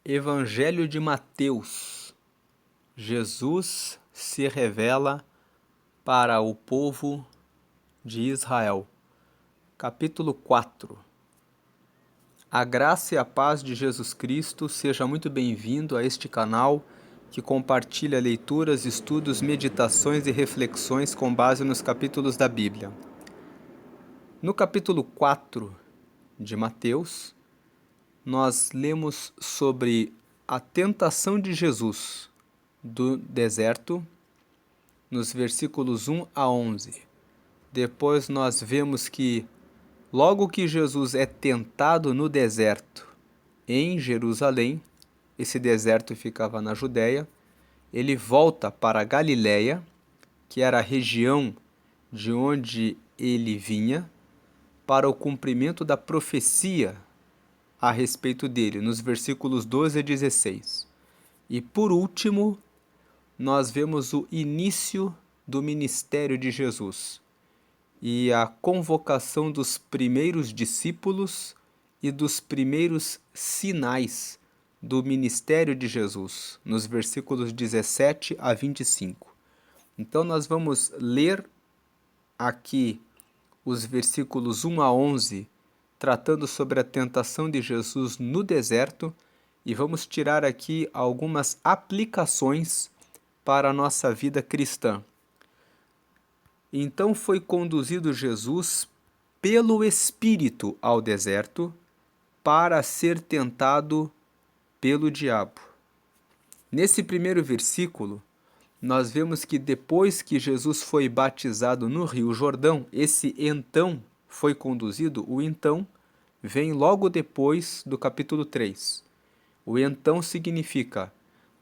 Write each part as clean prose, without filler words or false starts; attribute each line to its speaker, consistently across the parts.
Speaker 1: Evangelho de Mateus. Jesus se revela para o povo de Israel. Capítulo 4. A graça e a paz de Jesus Cristo, seja muito bem-vindo a este canal que compartilha leituras, estudos, meditações e reflexões com base nos capítulos da Bíblia. No capítulo 4 de Mateus, nós lemos sobre a tentação de Jesus do deserto, nos versículos 1 a 11. Depois nós vemos que, logo que Jesus é tentado no deserto, em Jerusalém, esse deserto ficava na Judéia, ele volta para a Galiléia, que era a região de onde ele vinha, para o cumprimento da profecia a respeito dele, nos versículos 12 a 16. E por último, nós vemos o início do ministério de Jesus e a convocação dos primeiros discípulos e dos primeiros sinais do ministério de Jesus, nos versículos 17 a 25. Então nós vamos ler aqui os versículos 1 a 11, tratando sobre a tentação de Jesus no deserto, e vamos tirar aqui algumas aplicações para a nossa vida cristã. Então foi conduzido Jesus pelo Espírito ao deserto para ser tentado pelo diabo. Nesse primeiro versículo, nós vemos que depois que Jesus foi batizado no Rio Jordão, esse então foi conduzido, o então vem logo depois do capítulo 3. O então significa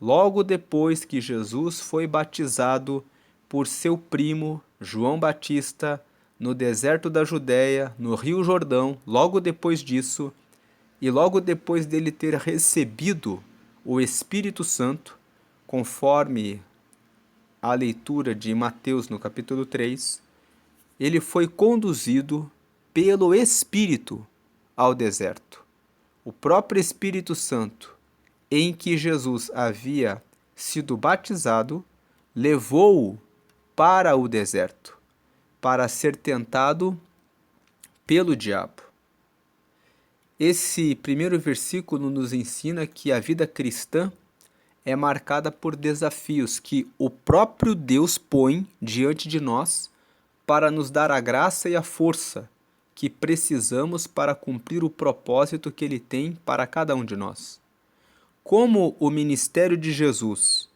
Speaker 1: logo depois que Jesus foi batizado por seu primo João Batista no deserto da Judéia, no Rio Jordão, logo depois disso, e logo depois dele ter recebido o Espírito Santo, conforme a leitura de Mateus no capítulo 3, ele foi conduzido pelo Espírito ao deserto. O próprio Espírito Santo, em que Jesus havia sido batizado, levou-o para o deserto, para ser tentado pelo diabo. Esse primeiro versículo nos ensina que a vida cristã é marcada por desafios que o próprio Deus põe diante de nós para nos dar a graça e a força que precisamos para cumprir o propósito que Ele tem para cada um de nós. Como o ministério de Jesus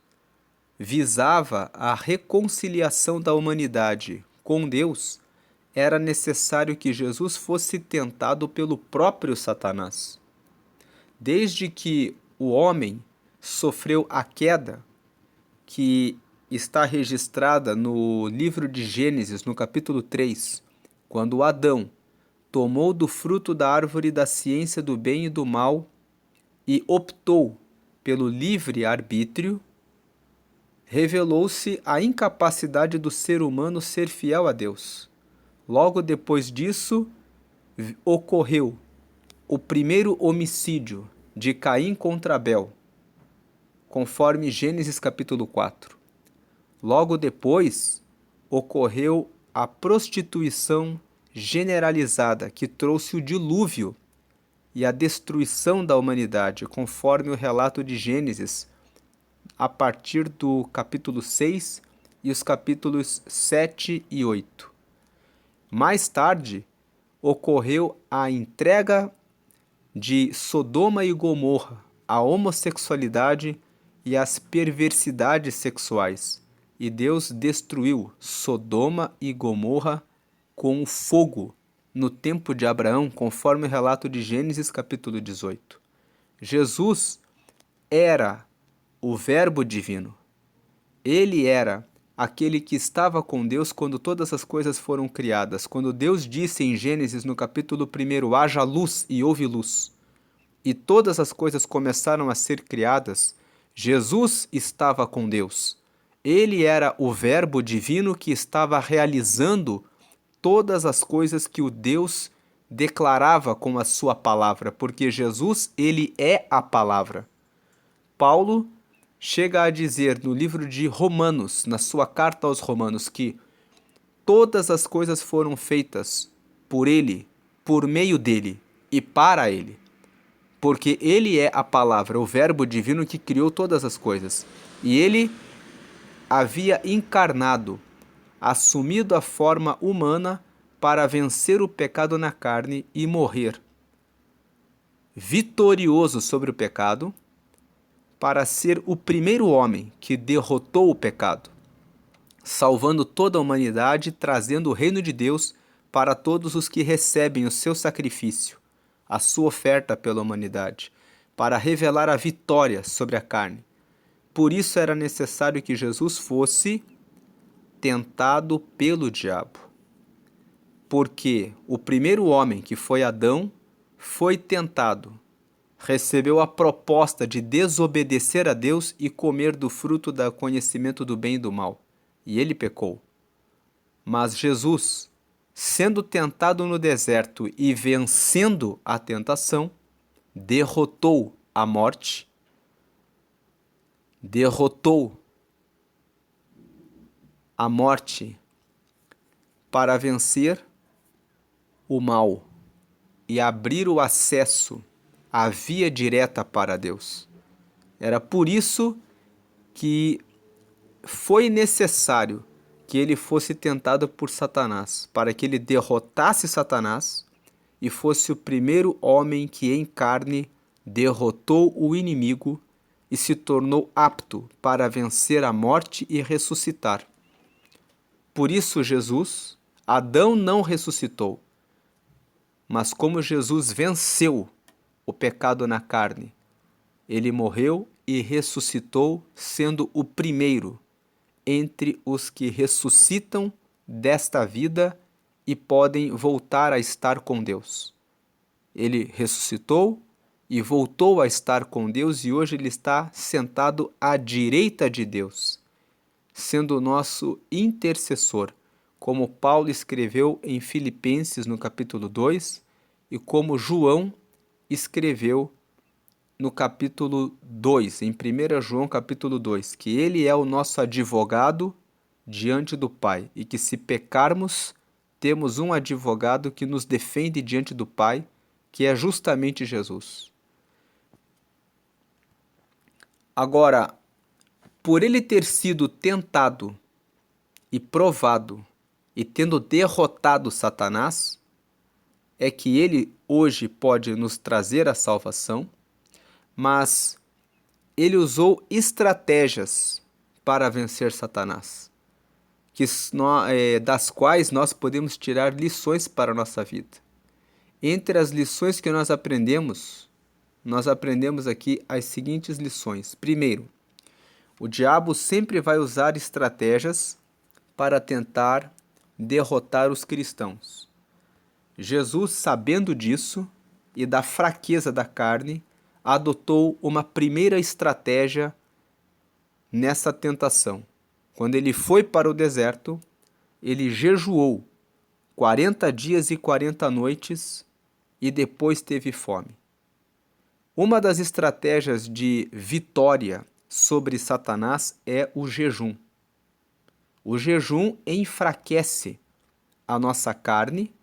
Speaker 1: visava a reconciliação da humanidade com Deus, era necessário que Jesus fosse tentado pelo próprio Satanás. Desde que o homem sofreu a queda, que está registrada no livro de Gênesis, no capítulo 3, quando Adão tomou do fruto da árvore da ciência do bem e do mal e optou pelo livre arbítrio, revelou-se a incapacidade do ser humano ser fiel a Deus. Logo depois disso, ocorreu o primeiro homicídio de Caim contra Abel, conforme Gênesis capítulo 4. Logo depois, ocorreu a prostituição generalizada que trouxe o dilúvio e a destruição da humanidade, conforme o relato de Gênesis, a partir do capítulo 6 e os capítulos 7 e 8. Mais tarde, ocorreu a entrega de Sodoma e Gomorra à homossexualidade e às perversidades sexuais, e Deus destruiu Sodoma e Gomorra com fogo no tempo de Abraão, conforme o relato de Gênesis capítulo 18. Jesus era o Verbo divino. Ele era aquele que estava com Deus quando todas as coisas foram criadas. Quando Deus disse em Gênesis no capítulo 1, haja luz, e houve luz, e todas as coisas começaram a ser criadas, Jesus estava com Deus. Ele era o Verbo divino que estava realizando todas as coisas que o Deus declarava com a sua palavra, porque Jesus, ele é a palavra. Paulo chega a dizer no livro de Romanos, na sua carta aos Romanos, que todas as coisas foram feitas por ele, por meio dele e para ele. Porque ele é a palavra, o verbo divino que criou todas as coisas. E ele havia encarnado, assumido a forma humana para vencer o pecado na carne e morrer, vitorioso sobre o pecado, para ser o primeiro homem que derrotou o pecado, salvando toda a humanidade, trazendo o reino de Deus para todos os que recebem o seu sacrifício, a sua oferta pela humanidade, para revelar a vitória sobre a carne. Por isso era necessário que Jesus fosse tentado pelo diabo. Porque o primeiro homem, que foi Adão, foi tentado, recebeu a proposta de desobedecer a Deus e comer do fruto do conhecimento do bem e do mal. E ele pecou. Mas Jesus, sendo tentado no deserto e vencendo a tentação, derrotou a morte, para vencer o mal e abrir o acesso, a via direta para Deus. Era por isso que foi necessário que ele fosse tentado por Satanás, para que ele derrotasse Satanás e fosse o primeiro homem que em carne derrotou o inimigo e se tornou apto para vencer a morte e ressuscitar. Por isso Jesus, Adão não ressuscitou, mas como Jesus venceu o pecado na carne, ele morreu e ressuscitou, sendo o primeiro entre os que ressuscitam desta vida e podem voltar a estar com Deus. Ele ressuscitou e voltou a estar com Deus e hoje ele está sentado à direita de Deus, sendo o nosso intercessor, como Paulo escreveu em Filipenses no capítulo 2 e como João escreveu no capítulo 2, em 1 João capítulo 2, que ele é o nosso advogado diante do Pai e que se pecarmos, temos um advogado que nos defende diante do Pai, que é justamente Jesus. Agora, por ele ter sido tentado e provado e tendo derrotado Satanás, é que ele hoje pode nos trazer a salvação, mas ele usou estratégias para vencer Satanás, das quais nós podemos tirar lições para a nossa vida. Entre as lições que nós aprendemos aqui as seguintes lições. Primeiro, o diabo sempre vai usar estratégias para tentar derrotar os cristãos. Jesus, sabendo disso e da fraqueza da carne, adotou uma primeira estratégia nessa tentação. Quando ele foi para o deserto, ele jejuou 40 dias e 40 noites e depois teve fome. Uma das estratégias de vitória sobre Satanás é o jejum. O jejum enfraquece a nossa carne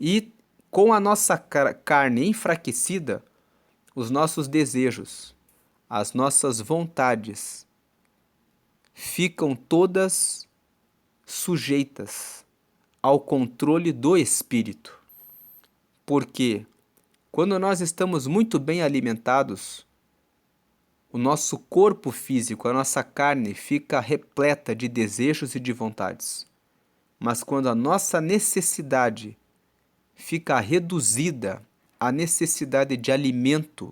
Speaker 1: e, com a nossa carne enfraquecida, os nossos desejos, as nossas vontades ficam todas sujeitas ao controle do Espírito. Porque quando nós estamos muito bem alimentados, o nosso corpo físico, a nossa carne, fica repleta de desejos e de vontades. Mas quando a nossa necessidade fica reduzida à necessidade de alimento,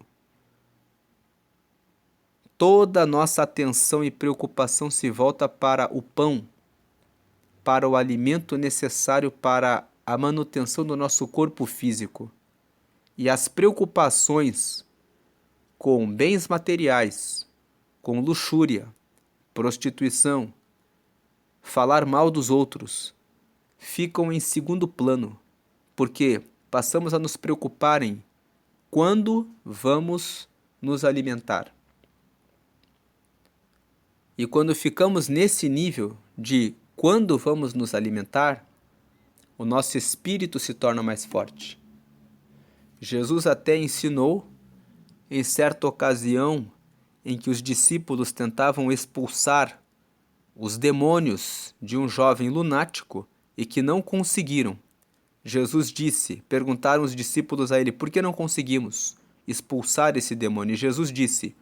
Speaker 1: toda a nossa atenção e preocupação se volta para o pão, para o alimento necessário para a manutenção do nosso corpo físico. E as preocupações com bens materiais, com luxúria, prostituição, falar mal dos outros, ficam em segundo plano, porque passamos a nos preocupar em quando vamos nos alimentar. E quando ficamos nesse nível de quando vamos nos alimentar, o nosso espírito se torna mais forte. Jesus até ensinou, em certa ocasião, em que os discípulos tentavam expulsar os demônios de um jovem lunático e que não conseguiram. Jesus disse, perguntaram os discípulos a ele, por que não conseguimos expulsar esse demônio? E Jesus disse,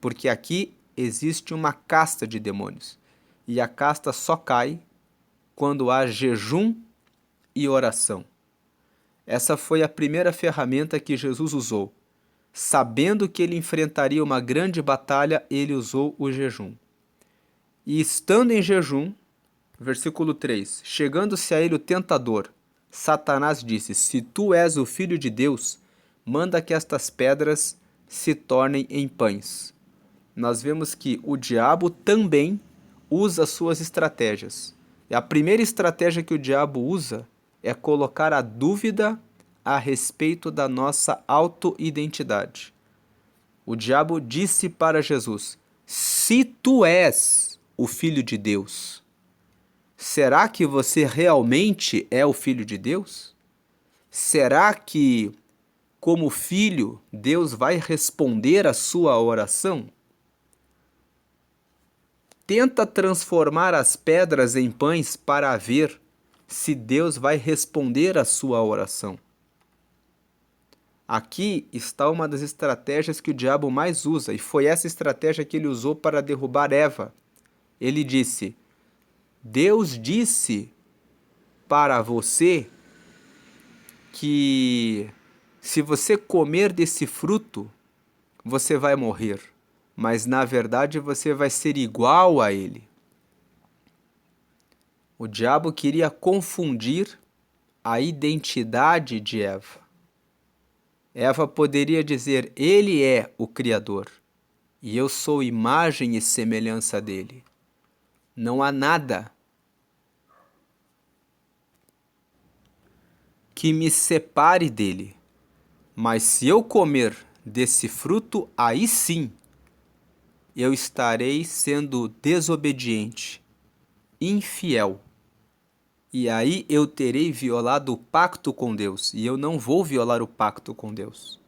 Speaker 1: porque aqui existe uma casta de demônios. E a casta só cai quando há jejum e oração. Essa foi a primeira ferramenta que Jesus usou. Sabendo que ele enfrentaria uma grande batalha, ele usou o jejum. E estando em jejum, versículo 3, chegando-se a ele o tentador, Satanás disse, se tu és o Filho de Deus, manda que estas pedras se tornem em pães. Nós vemos que o diabo também usa suas estratégias. E a primeira estratégia que o diabo usa é colocar a dúvida a respeito da nossa autoidentidade. O diabo disse para Jesus, se tu és o Filho de Deus, será que você realmente é o Filho de Deus? Será que, como filho, Deus vai responder a sua oração? Tenta transformar as pedras em pães para ver se Deus vai responder a sua oração. Aqui está uma das estratégias que o diabo mais usa, e foi essa estratégia que ele usou para derrubar Eva. Ele disse, Deus disse para você que se você comer desse fruto, você vai morrer, mas na verdade você vai ser igual a ele. O diabo queria confundir a identidade de Eva. Eva poderia dizer, ele é o Criador, e eu sou imagem e semelhança dele. Não há nada que me separe dele, mas se eu comer desse fruto, aí sim, eu estarei sendo desobediente, infiel. E aí eu terei violado o pacto com Deus, e eu não vou violar o pacto com Deus.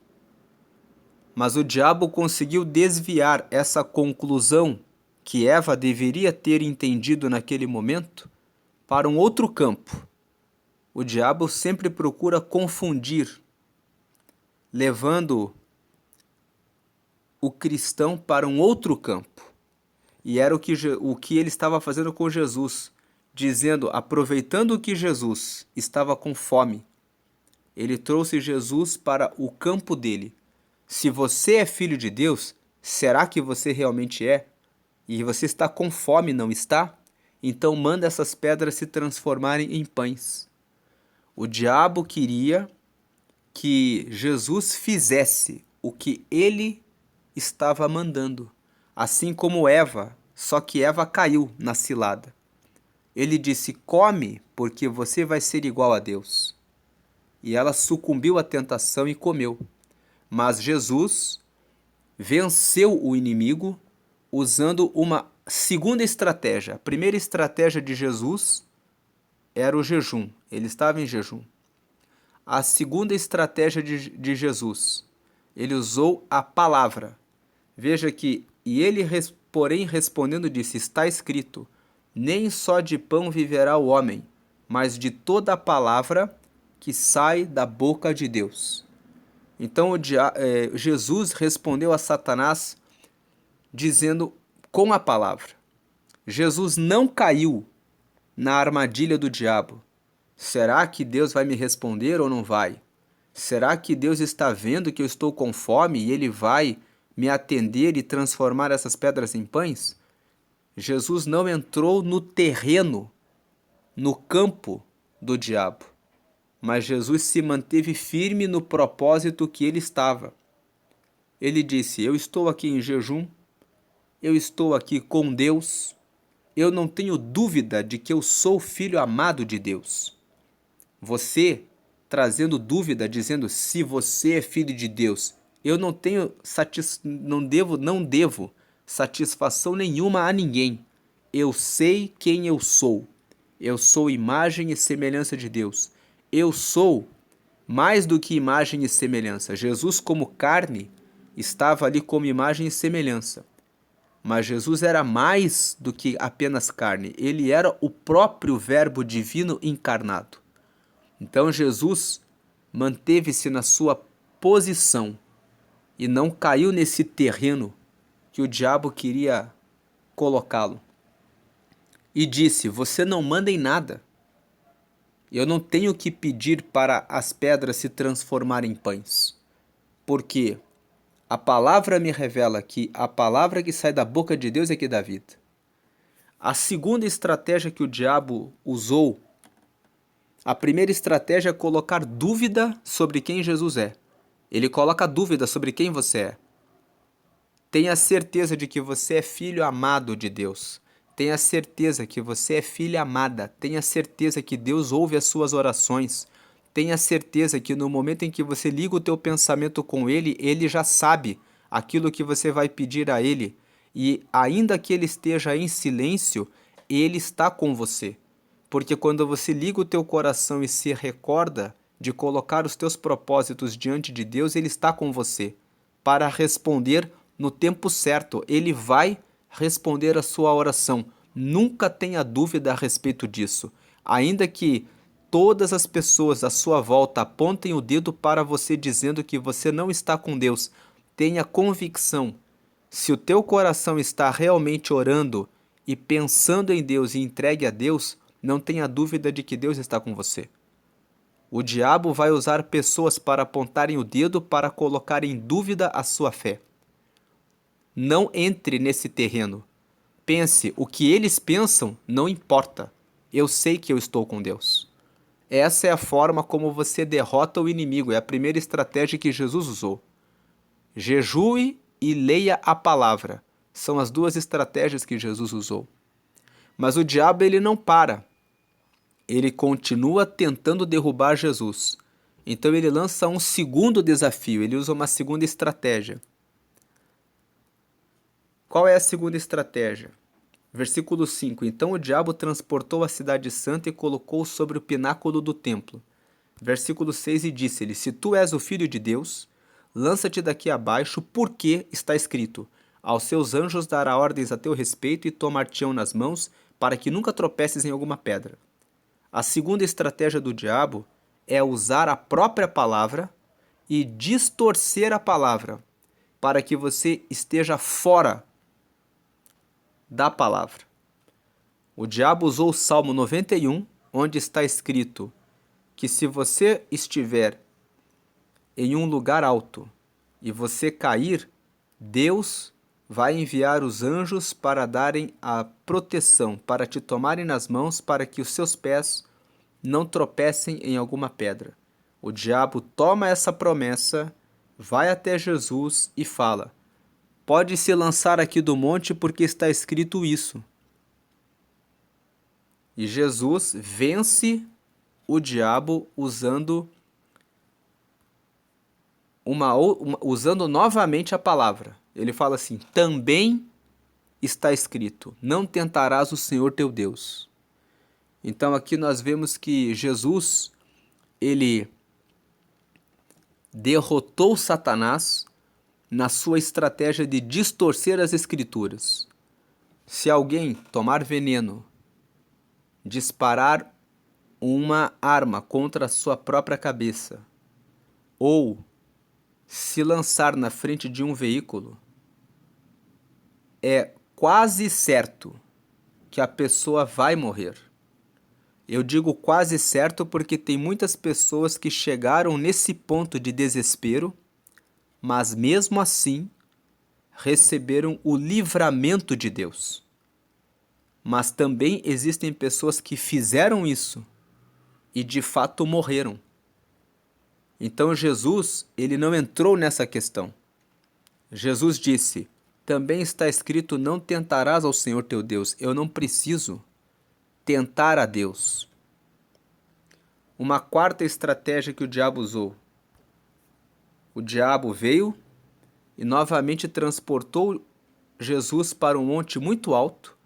Speaker 1: Mas o diabo conseguiu desviar essa conclusão que Eva deveria ter entendido naquele momento para um outro campo. O diabo sempre procura confundir, levando o cristão para um outro campo. E era o que ele estava fazendo com Jesus, dizendo, aproveitando que Jesus estava com fome, ele trouxe Jesus para o campo dele. Se você é filho de Deus, será que você realmente é? E você está com fome, não está? Então manda essas pedras se transformarem em pães. O diabo queria que Jesus fizesse o que ele estava mandando, assim como Eva, só que Eva caiu na cilada. Ele disse, come, porque você vai ser igual a Deus. E ela sucumbiu à tentação e comeu. Mas Jesus venceu o inimigo usando uma segunda estratégia. A primeira estratégia de Jesus era o jejum. Ele estava em jejum. A segunda estratégia de Jesus, ele usou a palavra. Veja que, e ele, porém, respondendo, disse, está escrito, nem só de pão viverá o homem, mas de toda a palavra que sai da boca de Deus. Então Jesus respondeu a Satanás dizendo com a palavra. Jesus não caiu na armadilha do diabo. Será que Deus vai me responder ou não vai? Será que Deus está vendo que eu estou com fome e ele vai me atender e transformar essas pedras em pães? Jesus não entrou no terreno, no campo do diabo, mas Jesus se manteve firme no propósito que ele estava. Ele disse, eu estou aqui em jejum, eu estou aqui com Deus, eu não tenho dúvida de que eu sou filho amado de Deus. Você, trazendo dúvida, dizendo, se você é filho de Deus, eu não tenho não devo satisfação nenhuma a ninguém. Eu sei quem eu sou. Eu sou imagem e semelhança de Deus. Eu sou mais do que imagem e semelhança. Jesus, como carne, estava ali como imagem e semelhança. Mas Jesus era mais do que apenas carne. Ele era o próprio Verbo divino encarnado. Então Jesus manteve-se na sua posição e não caiu nesse terreno que o diabo queria colocá-lo. E disse: você não manda em nada. Eu não tenho que pedir para as pedras se transformarem em pães. Porque a palavra me revela que a palavra que sai da boca de Deus é que dá vida. A segunda estratégia que o diabo usou, a primeira estratégia é colocar dúvida sobre quem Jesus é. Ele coloca dúvida sobre quem você é. Tenha certeza de que você é filho amado de Deus. Tenha certeza que você é filha amada. Tenha certeza que Deus ouve as suas orações. Tenha certeza que no momento em que você liga o teu pensamento com Ele, Ele já sabe aquilo que você vai pedir a Ele. E ainda que Ele esteja em silêncio, Ele está com você. Porque quando você liga o teu coração e se recorda de colocar os teus propósitos diante de Deus, Ele está com você para responder no tempo certo. Ele vai responder a sua oração. Nunca tenha dúvida a respeito disso. Ainda que todas as pessoas à sua volta apontem o dedo para você dizendo que você não está com Deus, tenha convicção. Se o teu coração está realmente orando e pensando em Deus e entregue a Deus, não tenha dúvida de que Deus está com você. O diabo vai usar pessoas para apontarem o dedo para colocar em dúvida a sua fé. Não entre nesse terreno. Pense, o que eles pensam não importa. Eu sei que eu estou com Deus. Essa é a forma como você derrota o inimigo. É a primeira estratégia que Jesus usou. Jejue e leia a palavra. São as duas estratégias que Jesus usou. Mas o diabo ele não para. Ele continua tentando derrubar Jesus. Então ele lança um segundo desafio. Ele usa uma segunda estratégia. Qual é a segunda estratégia? Versículo 5. Então o diabo transportou a cidade santa e colocou sobre o pináculo do templo. Versículo 6. E disse-lhe: se tu és o filho de Deus, lança-te daqui abaixo, porque está escrito: aos seus anjos dará ordens a teu respeito e tomar-te-ão nas mãos, para que nunca tropeces em alguma pedra. A segunda estratégia do diabo é usar a própria palavra e distorcer a palavra, para que você esteja fora da palavra. O diabo usou o Salmo 91, onde está escrito que se você estiver em um lugar alto e você cair, Deus vai enviar os anjos para darem a proteção, para te tomarem nas mãos, para que os seus pés não tropecem em alguma pedra. O diabo toma essa promessa, vai até Jesus e fala: pode se lançar aqui do monte porque está escrito isso. E Jesus vence o diabo usando usando novamente a palavra. Ele fala assim: também está escrito: não tentarás o Senhor teu Deus. Então aqui nós vemos que Jesus, ele derrotou Satanás na sua estratégia de distorcer as escrituras. Se alguém tomar veneno, disparar uma arma contra a sua própria cabeça, ou se lançar na frente de um veículo, é quase certo que a pessoa vai morrer. Eu digo quase certo porque tem muitas pessoas que chegaram nesse ponto de desespero, mas mesmo assim receberam o livramento de Deus. Mas também existem pessoas que fizeram isso e de fato morreram. Então Jesus, ele não entrou nessa questão. Jesus disse: também está escrito: não tentarás ao Senhor teu Deus. Eu não preciso tentar a Deus. Uma quarta estratégia que o diabo usou. O diabo veio e novamente transportou Jesus para um monte muito alto,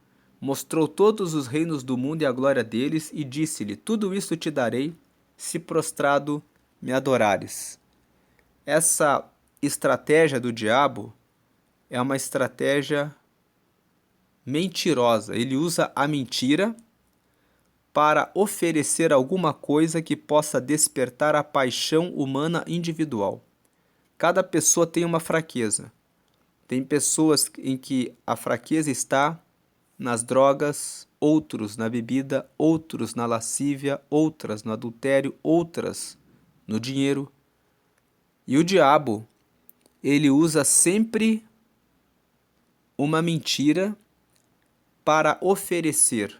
Speaker 1: mostrou todos os reinos do mundo e a glória deles, e disse-lhe: Tudo isto te darei, se prostrado me adorares. Essa estratégia do diabo é uma estratégia mentirosa. Ele usa a mentira para oferecer alguma coisa que possa despertar a paixão humana individual. Cada pessoa tem uma fraqueza. Tem pessoas em que a fraqueza está nas drogas, outros na bebida, outros na lascívia, outras no adultério, outras no dinheiro. E o diabo, ele usa sempre uma mentira para oferecer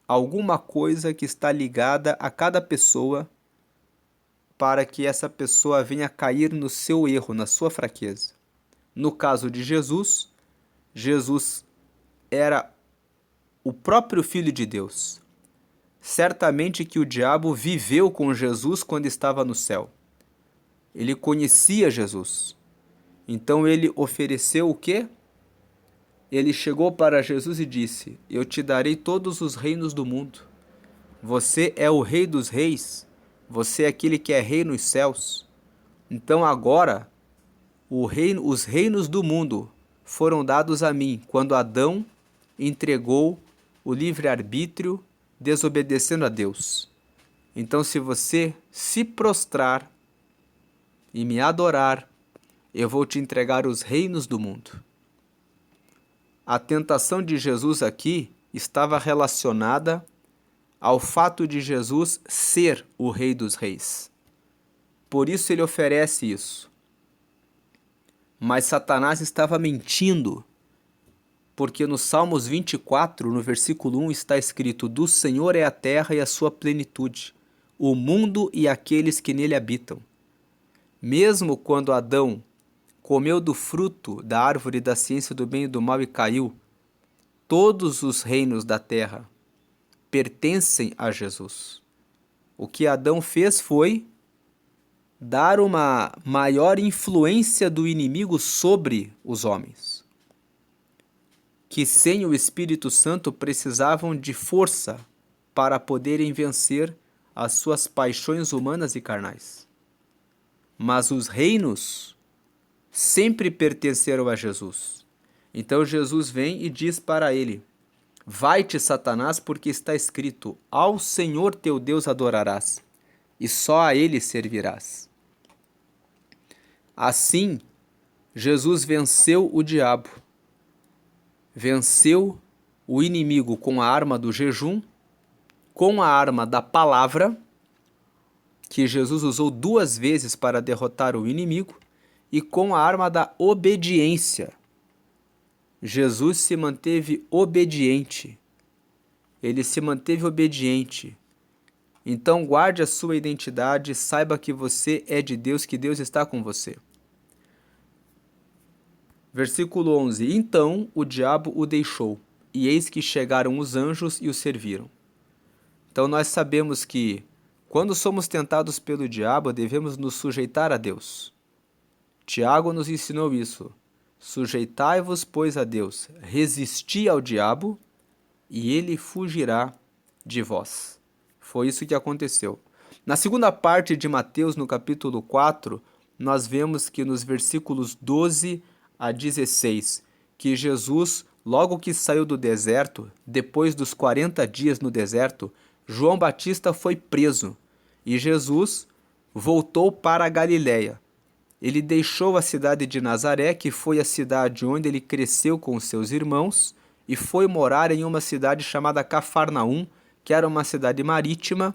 Speaker 1: alguma coisa que está ligada a cada pessoa para que essa pessoa venha cair no seu erro, na sua fraqueza. No caso de Jesus, Jesus era o próprio Filho de Deus. Certamente que o diabo viveu com Jesus quando estava no céu. Ele conhecia Jesus. Então ele ofereceu o quê? Ele chegou para Jesus e disse: Eu te darei todos os reinos do mundo. Você é o Rei dos Reis. Você é aquele que é rei nos céus. Então agora, os reinos do mundo foram dados a mim, quando Adão entregou o livre-arbítrio, desobedecendo a Deus. Então, se você se prostrar e me adorar, eu vou te entregar os reinos do mundo. A tentação de Jesus aqui estava relacionada ao fato de Jesus ser o Rei dos Reis. Por isso ele oferece isso. Mas Satanás estava mentindo, porque no Salmos 24, no versículo 1, está escrito: Do Senhor é a terra e a sua plenitude, o mundo e aqueles que nele habitam. Mesmo quando Adão comeu do fruto da árvore da ciência do bem e do mal e caiu, todos os reinos da terra pertencem a Jesus. O que Adão fez foi dar uma maior influência do inimigo sobre os homens, que sem o Espírito Santo precisavam de força para poderem vencer as suas paixões humanas e carnais. Mas os reinos sempre pertenceram a Jesus. Então Jesus vem e diz para ele: Vai-te, Satanás, porque está escrito: Ao Senhor teu Deus adorarás, e só a ele servirás. Assim, Jesus venceu o diabo, venceu o inimigo com a arma do jejum, com a arma da palavra, que Jesus usou 2 vezes para derrotar o inimigo, e com a arma da obediência. Jesus se manteve obediente. Ele se manteve obediente. Então guarde a sua identidade, saiba que você é de Deus, que Deus está com você. Versículo 11. Então o diabo o deixou, e eis que chegaram os anjos e o serviram. Então nós sabemos que quando somos tentados pelo diabo, devemos nos sujeitar a Deus. Tiago nos ensinou isso. Sujeitai-vos, pois, a Deus, resisti ao diabo, e ele fugirá de vós. Foi isso que aconteceu. Na segunda parte de Mateus, no capítulo 4, nós vemos que nos versículos 12 a 16, que Jesus, logo que saiu do deserto, depois dos 40 dias no deserto, João Batista foi preso, e Jesus voltou para a Galiléia. Ele deixou a cidade de Nazaré, que foi a cidade onde ele cresceu com os seus irmãos, e foi morar em uma cidade chamada Cafarnaum, que era uma cidade marítima,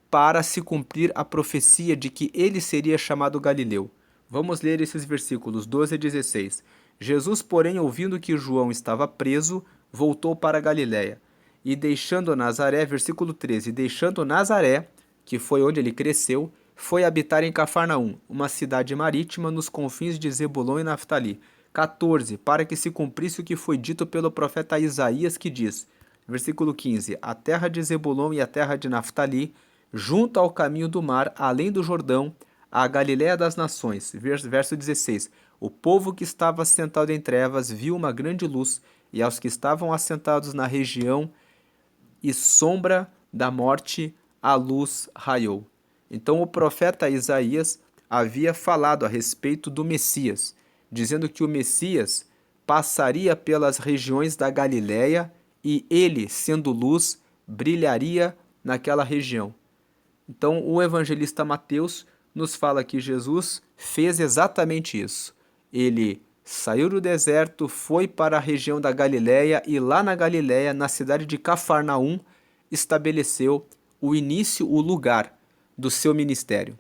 Speaker 1: para se cumprir a profecia de que ele seria chamado Galileu. Vamos ler esses versículos 12 a 16. Jesus, porém, ouvindo que João estava preso, voltou para a Galiléia. E deixando Nazaré, versículo 13, deixando Nazaré, que foi onde ele cresceu, foi habitar em Cafarnaum, uma cidade marítima nos confins de Zebulon e Naftali. 14, para que se cumprisse o que foi dito pelo profeta Isaías, que diz, versículo 15, a terra de Zebulon e a terra de Naftali, junto ao caminho do mar, além do Jordão, a Galiléia das nações. Verso 16, O povo que estava assentado em trevas viu uma grande luz, e aos que estavam assentados na região e sombra da morte, a luz raiou. Então o profeta Isaías havia falado a respeito do Messias, dizendo que o Messias passaria pelas regiões da Galiléia e ele, sendo luz, brilharia naquela região. Então o evangelista Mateus nos fala que Jesus fez exatamente isso. Ele saiu do deserto, foi para a região da Galiléia e lá na Galiléia, na cidade de Cafarnaum, estabeleceu o início, o lugar do seu ministério.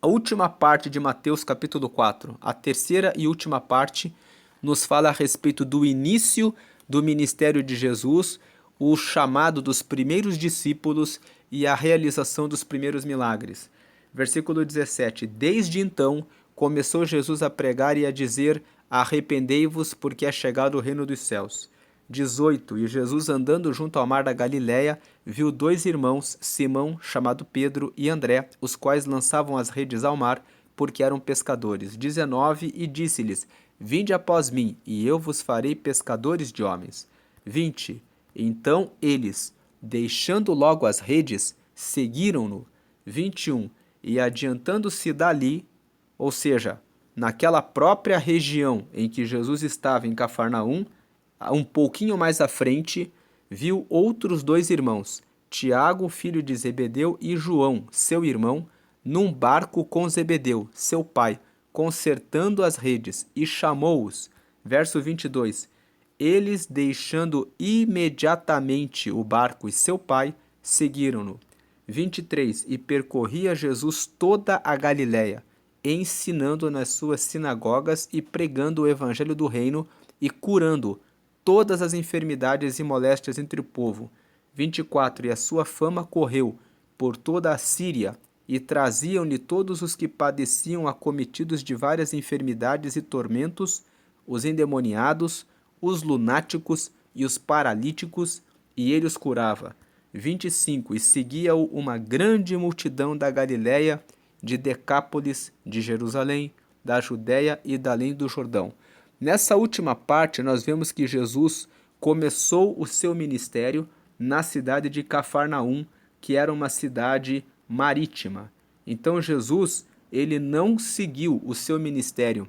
Speaker 1: A última parte de Mateus capítulo 4, a terceira e última parte, nos fala a respeito do início do ministério de Jesus, o chamado dos primeiros discípulos e a realização dos primeiros milagres. Versículo 17: Desde então começou Jesus a pregar e a dizer: Arrependei-vos, porque é chegado o reino dos céus. 18: E Jesus, andando junto ao mar da Galiléia, viu dois irmãos, Simão, chamado Pedro, e André, os quais lançavam as redes ao mar, porque eram pescadores. 19: E disse-lhes: Vinde após mim, e eu vos farei pescadores de homens. 20: Então eles, deixando logo as redes, seguiram-no. 21: E adiantando-se dali, ou seja, naquela própria região em que Jesus estava em Cafarnaum, um pouquinho mais à frente, viu outros dois irmãos, Tiago, filho de Zebedeu, e João, seu irmão, num barco com Zebedeu, seu pai, consertando as redes, e chamou-os. Verso 22. Eles, deixando imediatamente o barco e seu pai, seguiram-no. 23. E percorria Jesus toda a Galiléia, ensinando nas suas sinagogas e pregando o evangelho do reino e curando todas as enfermidades e moléstias entre o povo. 24. E a sua fama correu por toda a Síria, e traziam-lhe todos os que padeciam acometidos de várias enfermidades e tormentos, os endemoniados, os lunáticos e os paralíticos, e ele os curava. 25. E seguia-o uma grande multidão da Galiléia, de Decápolis, de Jerusalém, da Judéia e da além do Jordão. Nessa última parte, nós vemos que Jesus começou o seu ministério na cidade de Cafarnaum, que era uma cidade marítima. Então Jesus, ele não seguiu o seu ministério,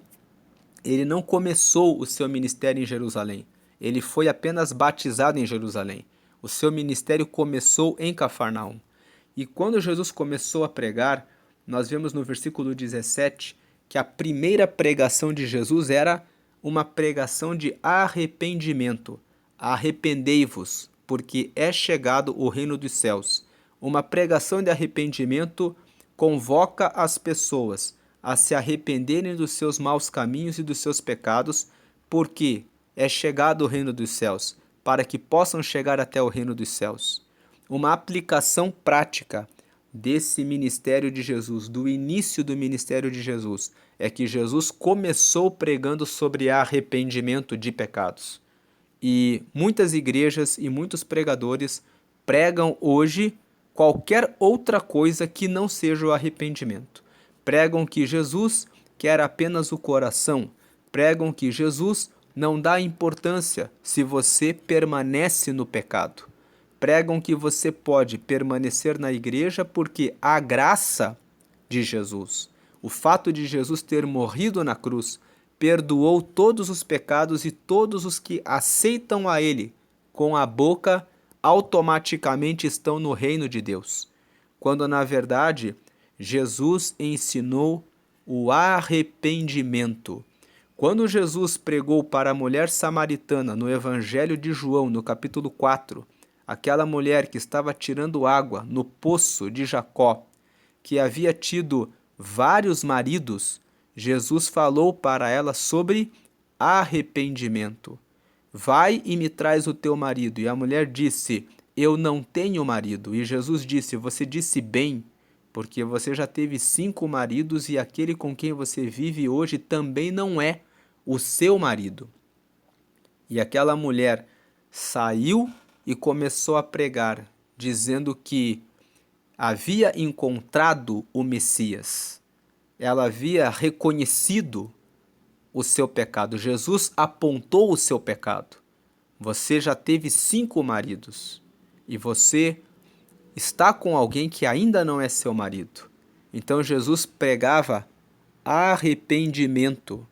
Speaker 1: ele não começou o seu ministério em Jerusalém, ele foi apenas batizado em Jerusalém. O seu ministério começou em Cafarnaum. E quando Jesus começou a pregar, nós vemos no versículo 17 que a primeira pregação de Jesus era uma pregação de arrependimento. Arrependei-vos, porque é chegado o reino dos céus. Uma pregação de arrependimento convoca as pessoas a se arrependerem dos seus maus caminhos e dos seus pecados, porque é chegado o reino dos céus, para que possam chegar até o reino dos céus. Uma aplicação prática desse ministério de Jesus, do início do ministério de Jesus, é que Jesus começou pregando sobre arrependimento de pecados. E muitas igrejas e muitos pregadores pregam hoje qualquer outra coisa que não seja o arrependimento. Pregam que Jesus quer apenas o coração. Pregam que Jesus não dá importância se você permanece no pecado. Pregam que você pode permanecer na igreja porque a graça de Jesus, o fato de Jesus ter morrido na cruz, perdoou todos os pecados e todos os que aceitam a Ele com a boca automaticamente estão no reino de Deus. Quando na verdade Jesus ensinou o arrependimento. Quando Jesus pregou para a mulher samaritana no Evangelho de João, no capítulo 4, aquela mulher que estava tirando água no poço de Jacó, que havia tido vários maridos, Jesus falou para ela sobre arrependimento. Vai e me traz o teu marido. E a mulher disse, eu não tenho marido. E Jesus disse, você disse bem, porque você já teve 5 maridos e aquele com quem você vive hoje também não é o seu marido. E aquela mulher saiu e começou a pregar, dizendo que havia encontrado o Messias. Ela havia reconhecido o seu pecado. Jesus apontou o seu pecado. Você já teve 5 maridos e você está com alguém que ainda não é seu marido. Então Jesus pregava arrependimento.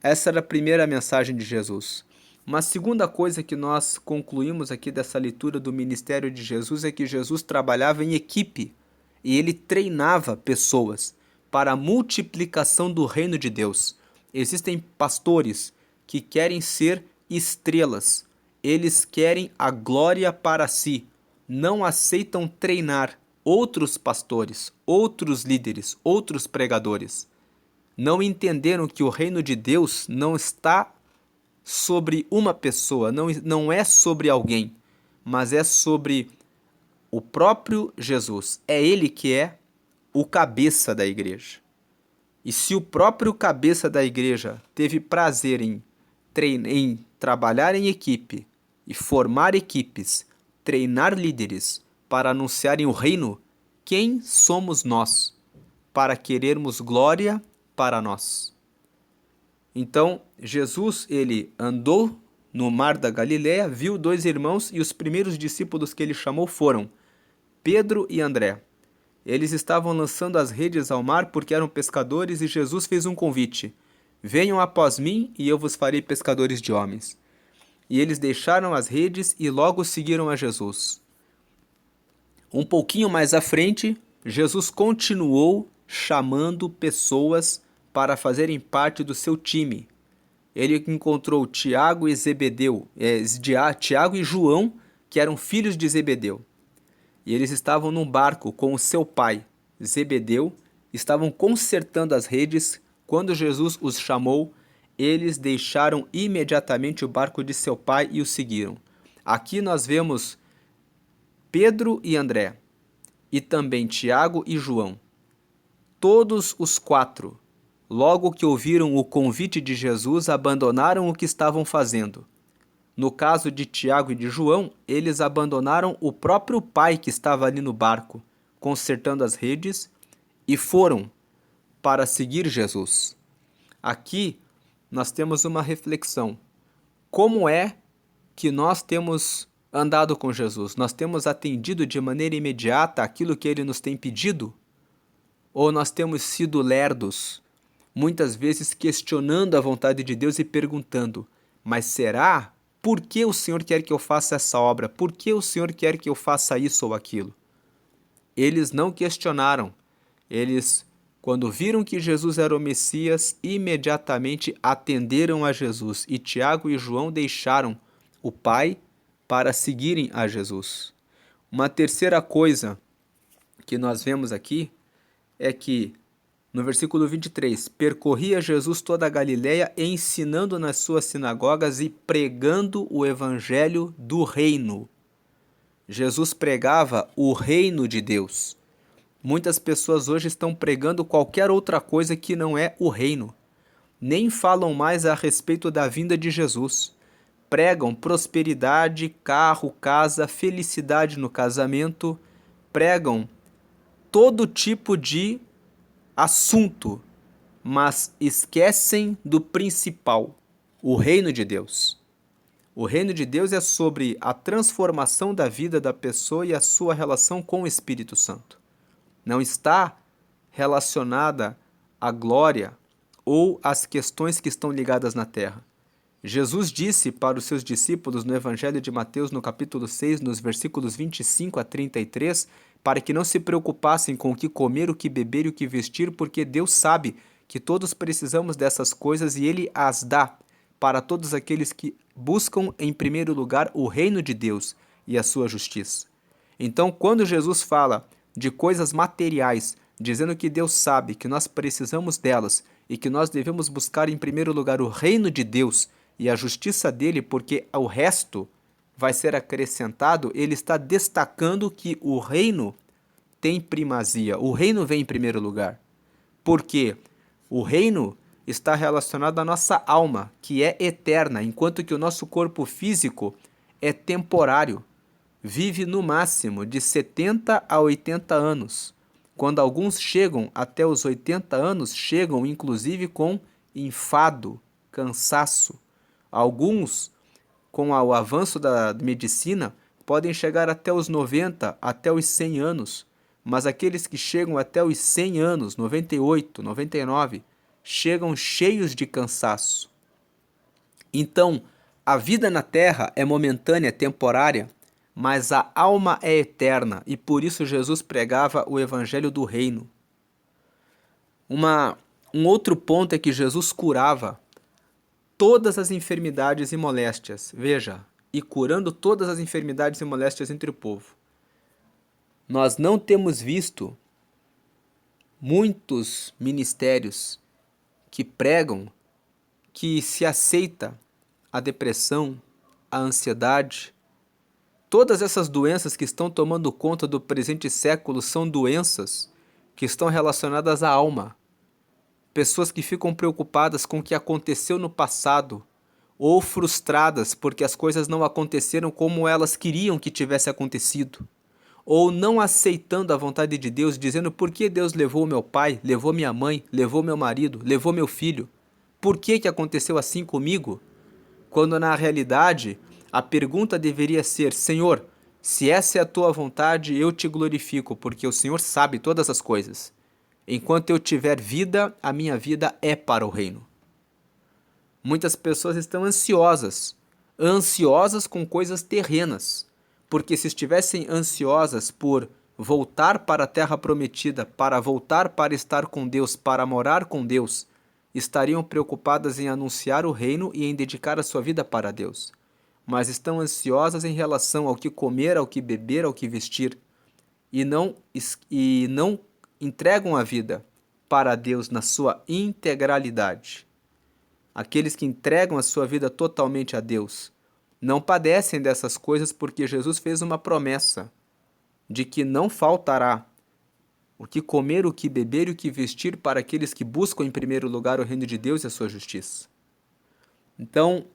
Speaker 1: Essa era a primeira mensagem de Jesus. Uma segunda coisa que nós concluímos aqui dessa leitura do ministério de Jesus é que Jesus trabalhava em equipe e ele treinava pessoas para a multiplicação do reino de Deus. Existem pastores que querem ser estrelas. Eles querem a glória para si. Não aceitam treinar outros pastores, outros líderes, outros pregadores. Não entenderam que o reino de Deus não está sobre uma pessoa, não é sobre alguém, mas é sobre o próprio Jesus. É ele que é o cabeça da igreja. E se o próprio cabeça da igreja teve prazer em trabalhar em equipe e formar equipes, treinar líderes para anunciarem o reino, quem somos nós para querermos glória para nós? Então, Jesus, ele andou no mar da Galileia, viu 2 irmãos e os primeiros discípulos que ele chamou foram Pedro e André. Eles estavam lançando as redes ao mar porque eram pescadores e Jesus fez um convite. Venham após mim e eu vos farei pescadores de homens. E eles deixaram as redes e logo seguiram a Jesus. Um pouquinho mais à frente, Jesus continuou chamando pessoas para fazerem parte do seu time. Ele encontrou Tiago e Zebedeu, Tiago e João, que eram filhos de Zebedeu. E eles estavam num barco com o seu pai, Zebedeu, estavam consertando as redes. Quando Jesus os chamou, eles deixaram imediatamente o barco de seu pai e o seguiram. Aqui nós vemos Pedro e André, e também Tiago e João. Todos os 4, logo que ouviram o convite de Jesus, abandonaram o que estavam fazendo. No caso de Tiago e de João, eles abandonaram o próprio pai que estava ali no barco, consertando as redes, e foram para seguir Jesus. Aqui nós temos uma reflexão. Como é que nós temos andado com Jesus? Nós temos atendido de maneira imediata aquilo que ele nos tem pedido? Ou nós temos sido lerdos, muitas vezes questionando a vontade de Deus e perguntando: mas será? Por que o Senhor quer que eu faça essa obra? Por que o Senhor quer que eu faça isso ou aquilo? Eles não questionaram. Eles, quando viram que Jesus era o Messias, imediatamente atenderam a Jesus. E Tiago e João deixaram o pai para seguirem a Jesus. Uma terceira coisa que nós vemos aqui é que, no versículo 23, percorria Jesus toda a Galileia, ensinando nas suas sinagogas e pregando o evangelho do reino. Jesus pregava o reino de Deus. Muitas pessoas hoje estão pregando qualquer outra coisa que não é o reino. Nem falam mais a respeito da vinda de Jesus. Pregam prosperidade, carro, casa, felicidade no casamento. Pregam todo tipo de assunto, mas esquecem do principal, o reino de Deus. O reino de Deus é sobre a transformação da vida da pessoa e a sua relação com o Espírito Santo. Não está relacionada à glória ou às questões que estão ligadas na terra. Jesus disse para os seus discípulos no Evangelho de Mateus, no capítulo 6, nos versículos 25 a 33, para que não se preocupassem com o que comer, o que beber e o que vestir, porque Deus sabe que todos precisamos dessas coisas e Ele as dá para todos aqueles que buscam em primeiro lugar o reino de Deus e a sua justiça. Então, quando Jesus fala de coisas materiais, dizendo que Deus sabe que nós precisamos delas e que nós devemos buscar em primeiro lugar o reino de Deus e a justiça dele, porque o resto vai ser acrescentado, ele está destacando que o reino tem primazia, o reino vem em primeiro lugar. Porque o reino está relacionado à nossa alma, que é eterna, enquanto que o nosso corpo físico é temporário. Vive no máximo de 70 a 80 anos. Quando alguns chegam até os 80 anos, chegam inclusive com enfado, cansaço. Alguns, com o avanço da medicina, podem chegar até os 90, até os 100 anos, mas aqueles que chegam até os 100 anos, 98, 99, chegam cheios de cansaço. Então, a vida na terra é momentânea, temporária, mas a alma é eterna, e por isso Jesus pregava o evangelho do reino. Um outro ponto é que Jesus curava todas as enfermidades e moléstias. Veja, e curando todas as enfermidades e moléstias entre o povo. Nós não temos visto muitos ministérios que pregam que se aceita a depressão, a ansiedade. Todas essas doenças que estão tomando conta do presente século são doenças que estão relacionadas à alma. Pessoas que ficam preocupadas com o que aconteceu no passado ou frustradas porque as coisas não aconteceram como elas queriam que tivesse acontecido, ou não aceitando a vontade de Deus, dizendo: por que Deus levou meu pai, levou minha mãe, levou meu marido, levou meu filho? Por que aconteceu assim comigo? Quando na realidade a pergunta deveria ser: Senhor, se essa é a tua vontade, eu te glorifico, porque o Senhor sabe todas as coisas. Enquanto eu tiver vida, a minha vida é para o reino. Muitas pessoas estão ansiosas com coisas terrenas, porque se estivessem ansiosas por voltar para a terra prometida, para voltar para estar com Deus, para morar com Deus, estariam preocupadas em anunciar o reino e em dedicar a sua vida para Deus. Mas estão ansiosas em relação ao que comer, ao que beber, ao que vestir, e não entregam a vida para Deus na sua integralidade. Aqueles que entregam a sua vida totalmente a Deus não padecem dessas coisas, porque Jesus fez uma promessa de que não faltará o que comer, o que beber e o que vestir para aqueles que buscam em primeiro lugar o reino de Deus e a sua justiça. Então,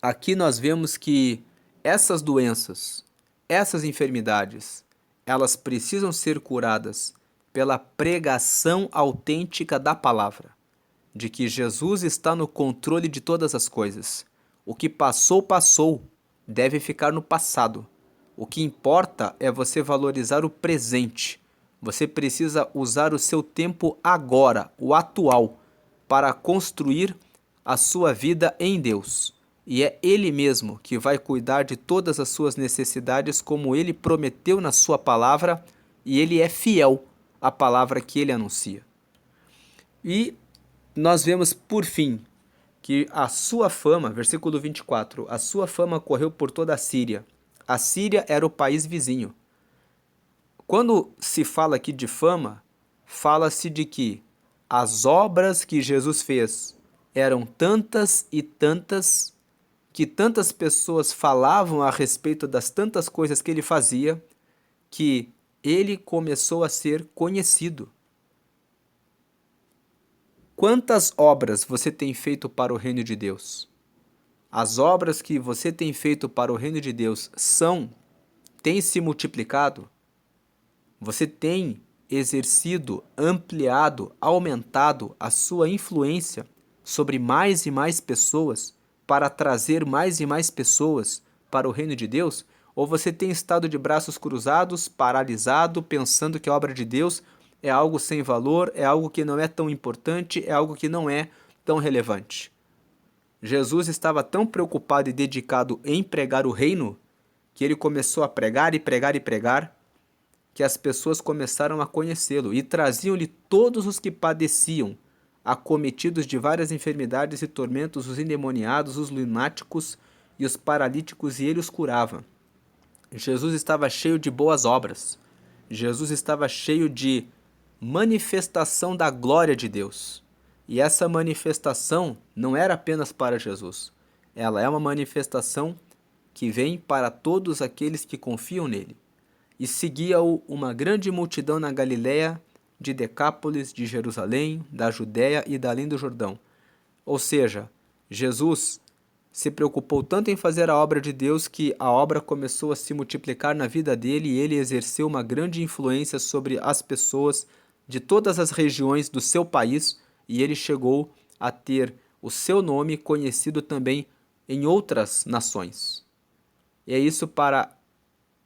Speaker 1: aqui nós vemos que essas doenças, essas enfermidades, elas precisam ser curadas pela pregação autêntica da palavra, de que Jesus está no controle de todas as coisas. O que passou, passou, deve ficar no passado. O que importa é você valorizar o presente. Você precisa usar o seu tempo agora, o atual, para construir a sua vida em Deus. E é Ele mesmo que vai cuidar de todas as suas necessidades, como Ele prometeu na sua palavra, e Ele é fiel à palavra que Ele anuncia. E nós vemos, por fim, que a sua fama, versículo 24, a sua fama correu por toda a Síria. A Síria era o país vizinho. Quando se fala aqui de fama, fala-se de que as obras que Jesus fez eram tantas e tantas, que tantas pessoas falavam a respeito das tantas coisas que ele fazia, que ele começou a ser conhecido. Quantas obras você tem feito para o reino de Deus? As obras que você tem feito para o reino de Deus têm se multiplicado? Você tem exercido, ampliado, aumentado a sua influência sobre mais e mais pessoas para trazer mais e mais pessoas para o reino de Deus? Ou você tem estado de braços cruzados, paralisado, pensando que a obra de Deus é algo sem valor, é algo que não é tão importante, é algo que não é tão relevante? Jesus estava tão preocupado e dedicado em pregar o reino que ele começou a pregar e pregar e pregar, que as pessoas começaram a conhecê-lo e traziam-lhe todos os que padeciam, acometidos de várias enfermidades e tormentos, os endemoniados, os lunáticos e os paralíticos, e ele os curava. Jesus estava cheio de boas obras. Jesus estava cheio de manifestação da glória de Deus. E essa manifestação não era apenas para Jesus. Ela é uma manifestação que vem para todos aqueles que confiam nele. E seguia-o uma grande multidão na Galiléia, de Decápolis, de Jerusalém, da Judéia e da além do Jordão. Ou seja, Jesus se preocupou tanto em fazer a obra de Deus que a obra começou a se multiplicar na vida dele, e ele exerceu uma grande influência sobre as pessoas de todas as regiões do seu país, e ele chegou a ter o seu nome conhecido também em outras nações. E é isso para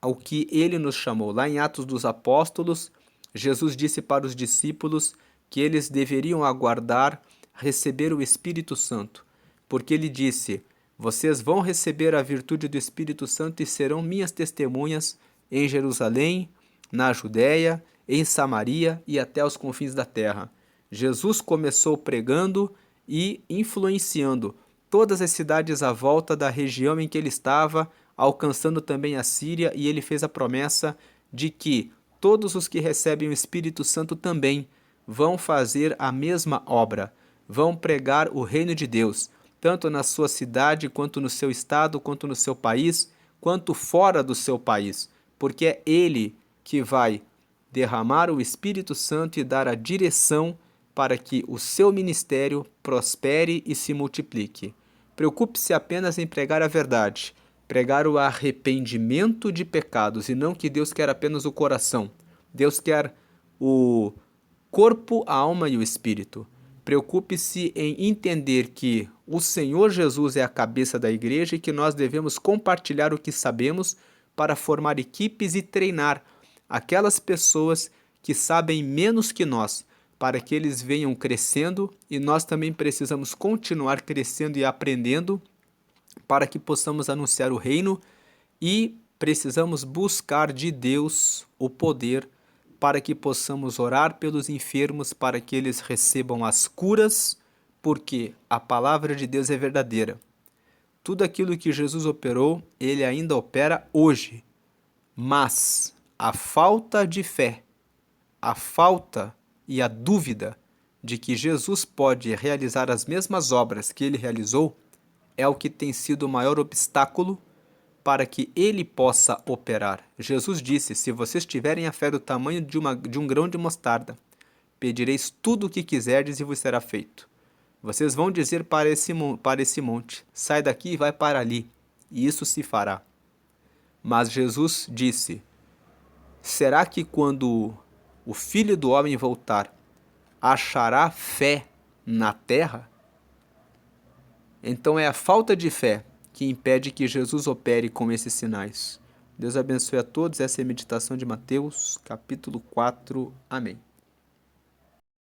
Speaker 1: o que ele nos chamou. Lá em Atos dos Apóstolos, Jesus disse para os discípulos que eles deveriam aguardar receber o Espírito Santo, porque ele disse: vocês vão receber a virtude do Espírito Santo e serão minhas testemunhas em Jerusalém, na Judéia, em Samaria e até os confins da terra. Jesus começou pregando e influenciando todas as cidades à volta da região em que ele estava, alcançando também a Síria, e ele fez a promessa de que todos os que recebem o Espírito Santo também vão fazer a mesma obra, vão pregar o reino de Deus, tanto na sua cidade, quanto no seu estado, quanto no seu país, quanto fora do seu país, porque é ele que vai derramar o Espírito Santo e dar a direção para que o seu ministério prospere e se multiplique. Preocupe-se apenas em pregar a verdade, pregar o arrependimento de pecados, e não que Deus quer apenas o coração. Deus quer o corpo, a alma e o espírito. Preocupe-se em entender que o Senhor Jesus é a cabeça da igreja e que nós devemos compartilhar o que sabemos para formar equipes e treinar aquelas pessoas que sabem menos que nós, para que eles venham crescendo, e nós também precisamos continuar crescendo e aprendendo para que possamos anunciar o reino, e precisamos buscar de Deus o poder para que possamos orar pelos enfermos, para que eles recebam as curas, porque a palavra de Deus é verdadeira. Tudo aquilo que Jesus operou, ele ainda opera hoje. Mas a falta de fé, a falta e a dúvida de que Jesus pode realizar as mesmas obras que ele realizou é o que tem sido o maior obstáculo para que ele possa operar. Jesus disse: se vocês tiverem a fé do tamanho de um grão de mostarda, pedireis tudo o que quiserdes e vos será feito. Vocês vão dizer para esse monte: sai daqui e vai para ali, e isso se fará. Mas Jesus disse: será que quando o Filho do Homem voltar, achará fé na terra? Então é a falta de fé que impede que Jesus opere com esses sinais. Deus abençoe a todos. Essa é a meditação de Mateus, capítulo 4. Amém.